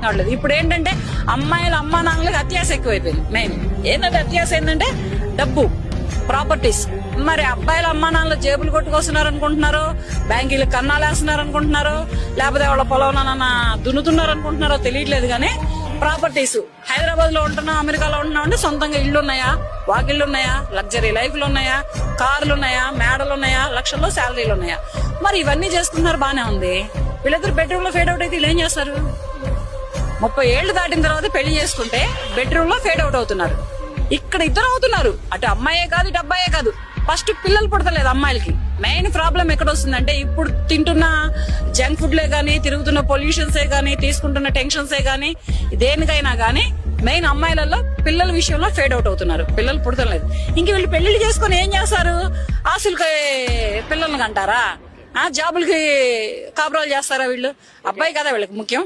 కావట్లేదు. ఇప్పుడు ఏంటంటే అమ్మాయిల అమ్మా నాన్నలకు అత్యాశ ఎక్కువైపోయింది. మెయిన్ ఏంటంటే అత్యాశ ఏంటంటే డబ్బు, ప్రాపర్టీస్. మరి అబ్బాయిల అమ్మా నాన్నలు జేబులు కొట్టుకొస్తున్నారు అనుకుంటున్నారో, బ్యాంకీలకు కన్నాలు వేస్తున్నారు అనుకుంటున్నారో, లేకపోతే వాళ్ళ పొలం దున్నుతున్నారు అనుకుంటున్నారో తెలియట్లేదు. కానీ ప్రాపర్టీస్ హైదరాబాద్ లో ఉంటున్నాం, అమెరికాలో ఉంటున్నాం అంటే సొంతంగా ఇళ్లు ఉన్నాయా, వాకిళ్లు ఉన్నాయా, లగ్జరీ లైఫ్లు ఉన్నాయా, కార్లు ఉన్నాయా, మేడలు ఉన్నాయా, లక్షల్లో శాలరీలు ఉన్నాయా? మరి ఇవన్నీ చేసుకుంటున్నారు, బానే ఉంది. వీళ్ళిద్దరు బెడ్రూమ్ లో ఫేడ్ అవుట్ అయితే వీళ్ళు ఏం చేస్తారు? 30 ఏళ్లు దాటిన తర్వాత పెళ్లి చేసుకుంటే బెడ్రూమ్ లో ఫేడ్ అవుట్ అవుతున్నారు. ఇక్కడ ఇద్దరు అవుతున్నారు, అటు అమ్మాయే కాదు ఇటు అబ్బాయే కాదు. ఫస్ట్ పిల్లలు పుడతలేదు అమ్మాయిలకి. మెయిన్ ప్రాబ్లం ఎక్కడ వస్తుందంటే ఇప్పుడు తింటున్న జంక్ ఫుడ్లే గానీ, తిరుగుతున్న పొల్యూషన్సే గానీ, తీసుకుంటున్న టెన్షన్సే గానీ, దేనికైనా గానీ మెయిన్ అమ్మాయిలలో పిల్లల విషయంలో ఫేడ్ అవుట్ అవుతున్నారు. పిల్లలు పుడతలేదు. ఇంక వీళ్ళు పెళ్లిళ్ళు చేసుకుని ఏం చేస్తారు? ఆస్తులకి పిల్లల్ని కంటారా? జాబులకి కాపురాలు చేస్తారా? వీళ్ళు అబ్బాయి కదా వీళ్ళకి ముఖ్యం.